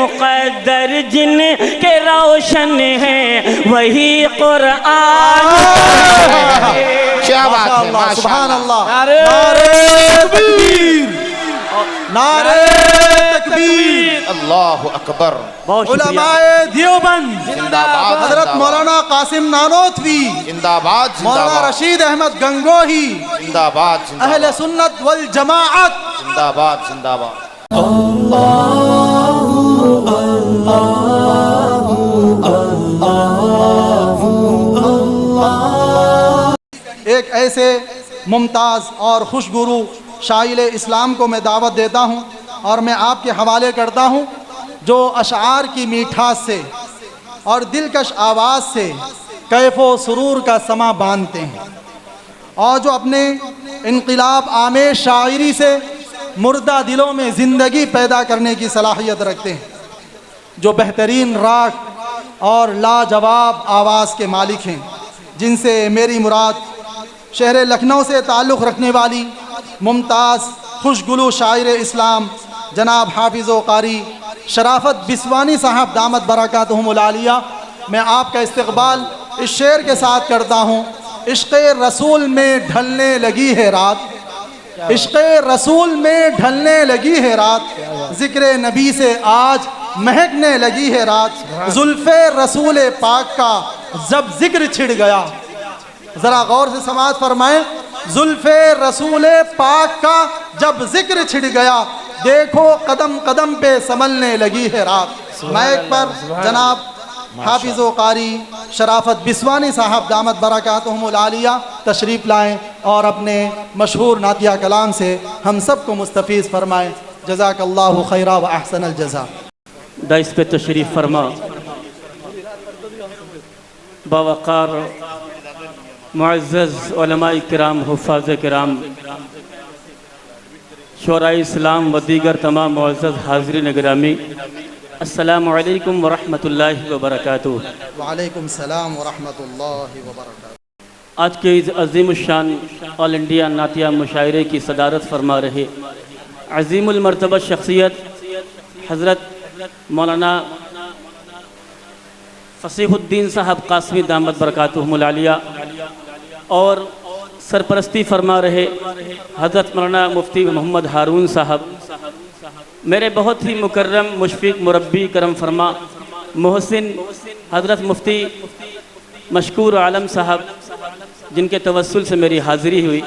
مقدر جن کے روشن ہیں وہی قرآن کیا بات ہے، ماشاءاللہ، سبحان اللہ، نعرہ تکبیر، نعرہ تکبیر، اللہ اکبر، بہت شکریہ علماء دیوبند، زندہ باد، حضرت مولانا قاسم نانوتوی، زندہ باد، زندہ مولانا باد، رشید احمد گنگوہی، زندہ باد، زندہ اہل باد، سنت والجماعت. زندہ باد، زندہ باد. ایک ایسے ممتاز اور خوشگرو شاعر اسلام کو میں دعوت دیتا ہوں اور میں آپ کے حوالے کرتا ہوں جو اشعار کی میٹھاس سے اور دلکش آواز سے کیف و سرور کا سما باندھتے ہیں اور جو اپنے انقلاب آمیز شاعری سے مردہ دلوں میں زندگی پیدا کرنے کی صلاحیت رکھتے ہیں، جو بہترین راگ اور لاجواب آواز کے مالک ہیں، جن سے میری مراد شہر لکھنؤ سے تعلق رکھنے والی ممتاز خوشگلو شاعر اسلام جناب حافظ و قاری شرافت بسوانی صاحب دامت برکاتہم العالیہ. میں آپ کا استقبال اس شعر کے ساتھ کرتا ہوں. عشق رسول میں ڈھلنے لگی ہے رات، عشق رسول میں ڈھلنے لگی ہے رات، ذکر نبی سے آج مہکنے لگی ہے رات، زلف رسول پاک کا جب ذکر چھڑ گیا. ذرا غور سے سماعت فرمائیں. زلف رسول پاک کا جب ذکر چھڑ گیا، دیکھو قدم قدم پہ سنبھلنے لگی ہے رات. مائک پر جناب حافظ و قاری شرافت بسوانی صاحب دامت برکاتہم العالیہ تشریف لائیں اور اپنے مشہور نعتیہ کلام سے ہم سب کو مستفیض فرمائیں. جزاک اللہ خیرہ و احسن الجزا. دائس پہ تشریف فرما باوقار معزز علماء کرام، حفاظ کرام، شعراء اسلام و دیگر تمام معزز حاضرین گرامی، السلام علیکم ورحمۃ اللہ وبرکاتہ. وعلیکم السلام ورحمۃ اللہ وبرکاتہ. آج کے اس عظیم الشان آل انڈیا نعتیہ مشاعرے کی صدارت فرما رہے عظیم المرتبہ شخصیت حضرت مولانا فصیح الدین صاحب قاسمی دامت برکاتہم العالیہ اور سرپرستی فرما رہے حضرت مولانا مفتی محمد ہارون صاحب، میرے بہت ہی مکرم مشفق مربی کرم فرما محسن حضرت مفتی مشکور عالم صاحب، جن کے توسل سے میری حاضری ہوئی،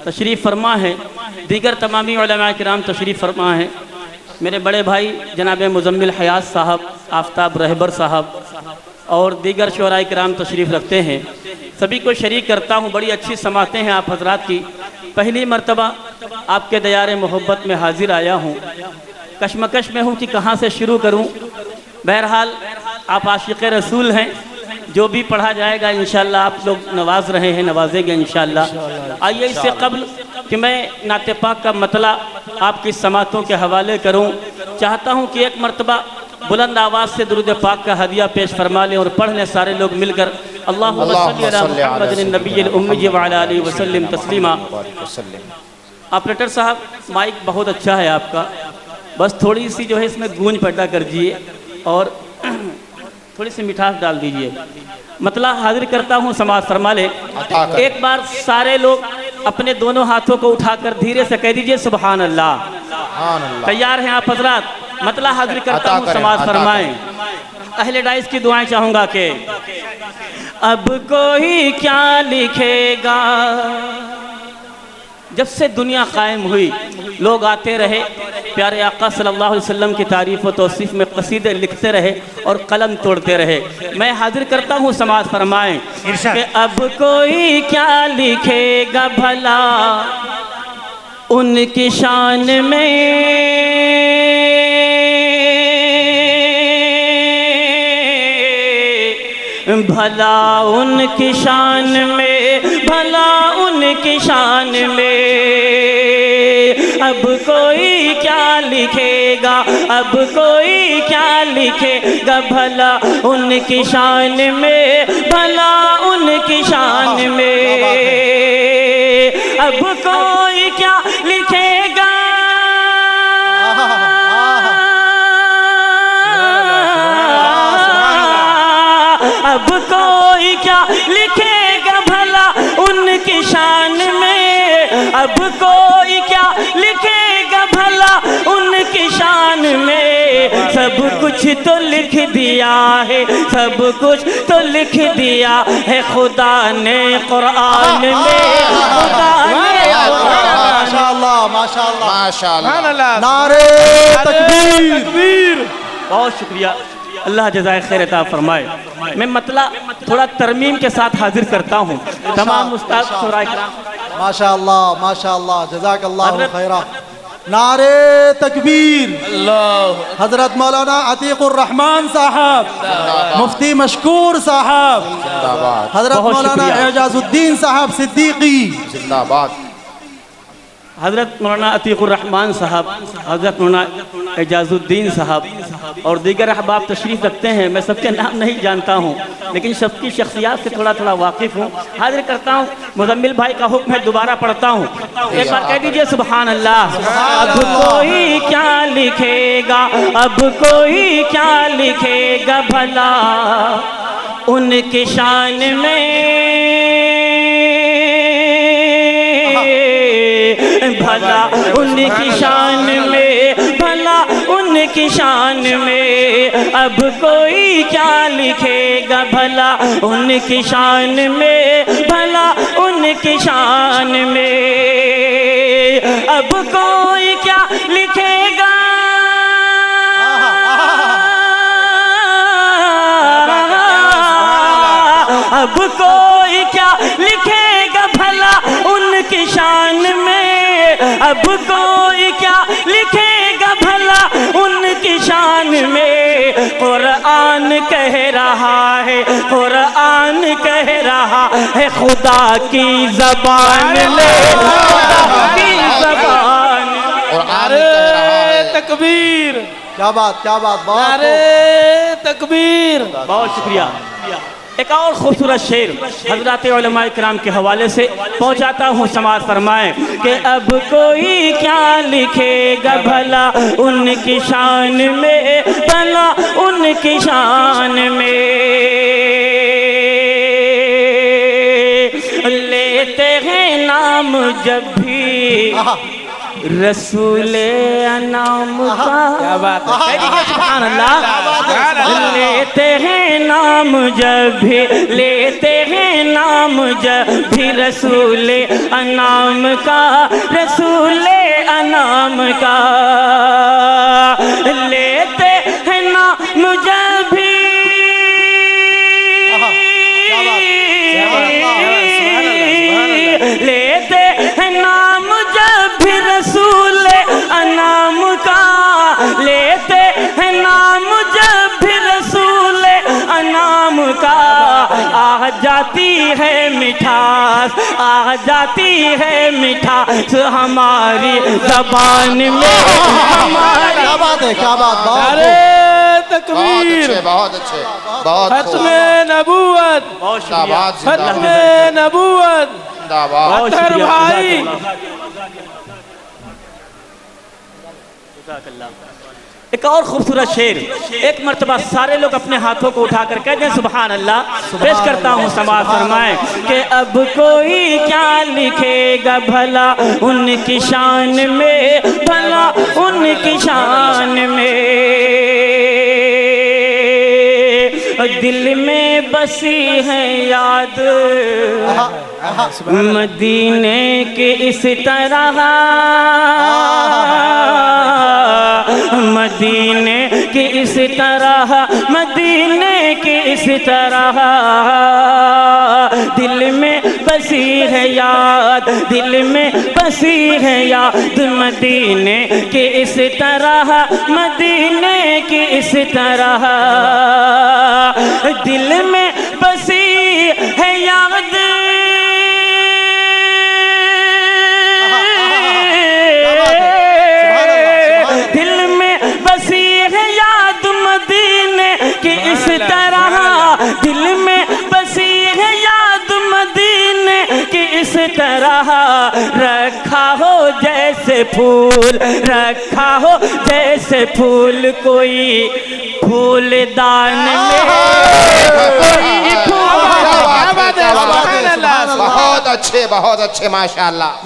تشریف فرما ہے. دیگر تمامی علماء کرام تشریف فرما ہے. میرے بڑے بھائی جناب مزمل حیات صاحب، آفتاب رہبر صاحب اور دیگر شعراء کرام تشریف رکھتے ہیں. سبھی کو شریک کرتا ہوں. بڑی اچھی سماعتیں ہیں آپ حضرات کی. پہلی مرتبہ آپ کے دیار محبت میں حاضر آیا ہوں. کشمکش میں ہوں کہ کہاں سے شروع کروں. بہرحال آپ عاشق رسول ہیں، جو بھی پڑھا جائے گا انشاءاللہ آپ لوگ نواز رہے ہیں، نوازیں گے انشاءاللہ. آئیے اس سے قبل کہ میں نعت پاک کا مطلع آپ کی سماعتوں کے حوالے کروں، چاہتا ہوں کہ ایک مرتبہ بلند آواز سے درود پاک کا ہدیہ پیش فرما لیں اور پڑھ لیں سارے لوگ مل کر. اللہم صلی علی محمد النبی الامی وعلی آلہ وسلم تسلیما. آپریٹر صاحب مائک بہت اچھا ہے آپ کا، بس تھوڑی سی جو ہے اس میں گونج پیدا کر دیجیے اور تھوڑی سی مٹھاس ڈال دیجیے. مطلع حاضر کرتا ہوں، سماعت فرما لیں. ایک بار سارے لوگ اپنے دونوں ہاتھوں کو اٹھا کر دھیرے سے کہہ دیجئے سبحان اللہ. تیار ہیں آپ حضرات؟ مطلع حاضر کرتا ہوں، سماعت فرمائیں. اہل ڈائس کی دعائیں چاہوں گا کہ اب کوئی کیا لکھے گا. جب سے دنیا قائم ہوئی لوگ آتے رہے، پیارے آقا صلی اللہ علیہ وسلم کی تعریف و توصیف میں قصیدے لکھتے رہے اور قلم توڑتے رہے. میں حاضر کرتا ہوں، سماعت فرمائیں کہ اب کوئی کیا لکھے گا بھلا ان کی شان میں، بھلا ان کی شان میں، بھلا ان کی شان میں. اب کوئی کیا لکھے گا، اب کوئی کیا لکھے گا بھلا ان کی شان میں، بھلا ان کی شان میں. اب کوئی کیا لکھے گا اب کوئی کیا لکھے گا بھلا ان کی شان میں، اب کوئی کیا لکھے گا بھلا ان کی شان میں، سب کچھ تو لکھ دیا ہے، سب کچھ تو لکھ دیا ہے خدا نے قرآن میں، خدا نے ماشاءاللہ ماشاءاللہ ماشاءاللہ نعرہ تکبیر۔ بہت شکریہ، اللہ جزائے خیر عطا فرمائے۔ میں مطلع تھوڑا ترمیم کے ساتھ حاضر کرتا ہوں تمام استاد شورا کرام۔ ماشاءاللہ ماشاءاللہ جزاک اللہ خیرہ۔ نعرہ تکبیر۔ حضرت مولانا عتیق الرحمن صاحب، مفتی مشکور صاحب، زندہ باد حضرت بہت مولانا شکریہ۔ اعجاز الدین صاحب صدیقی، زندہ باد حضرت مولانا عتیق الرحمن صاحب، حضرت مولانا اعجاز الدین صاحب اور دیگر احباب تشریف رکھتے ہیں۔ میں سب کے نام نہیں جانتا ہوں لیکن سب کی شخصیات سے تھوڑا تھوڑا واقف ہوں۔ حاضر کرتا ہوں، مزمل بھائی کا حکم ہے، دوبارہ پڑھتا ہوں، ایک بار کہہ دیجئے سبحان اللہ۔ اب کوئی کیا لکھے گا، اب کوئی کیا لکھے گا بھلا ان کی شان میں، بھلا ان کی شان میں، بھلا ان کی شان میں، اب کوئی کیا لکھے گا بھلا ان کی شان میں، بھلا ان کی شان میں، اب کوئی کیا لکھے گا، اب کوئی کیا لکھے گا بھلا ان کی شان میں، اب کوئی کیا لکھے گا بھلا ان کی شان میں، قرآن کہہ رہا ہے، قرآن کہہ رہا ہے خدا کی زبان لے، خدا کی زبان۔ قرآن کہہ رہا ہے تکبیر، کیا بات کیا بات، بہت نعرہ تکبیر۔ بہت شکریہ۔ ایک اور خوبصورت شعر حضرات علماء کرام کے حوالے سے پہنچاتا ہوں، سماعت فرمائیں کہ اب کوئی کیا لکھے گا بھلا ان کی شان میں، بھلا ان کی شان میں، لیتے ہیں نام جب بھی رسول انام کا، کیا بات ہے، سبحان اللہ، لیتے ہیں نام جب بھی، لیتے ہیں نام جب بھی رسول انام کا، رسول انام کا، لیتے ہیں نام جب بھی، لیتے ہیں نام جب بھی رسول انام کا، لیتے ہیں نام جب بھی رسول انام کا، آ جاتی ہے مٹھاس، آ جاتی ہے مٹھاس ہماری زبان میں، ہماری کیا بات ہے، کیا بات، بہت نعرہ بہت تکبیر، اچھے بہت اچھے بہت ختم نبوت، بہت زندہ شکریہ، باد زندہ ختم باد نبوت، زندہ باد بہت اطہر شکریہ، بھائی۔ جزاک اللہ۔ ایک اور خوبصورت شعر، ایک مرتبہ سارے لوگ اپنے ہاتھوں کو اٹھا کر کہہ دیں سبحان اللہ، پیش کرتا ہوں، سماعت فرمائیں کہ اب کوئی کیا لکھے گا بھلا ان کی شان میں، بھلا ان کی شان میں، دل میں بسی ہے یاد مدینے کے اس طرح، مدینے کی اس طرح، مدینے کی اس طرح، دل میں بسی ہے یاد، دل میں بسی ہے یاد مدینے کی اس طرح، مدینے کی اس طرح، دل میں بسی ہے یاد، دل میں بسی ہے یاد مدینے کی اس طرح، دل میں بسی ہے یاد مدینے کی اس طرح، رکھا ہو جیسے پھول، رکھا ہو جیسے پھول کوئی پھول دان میں، کوئی بہت اچھے ماشاءاللہ.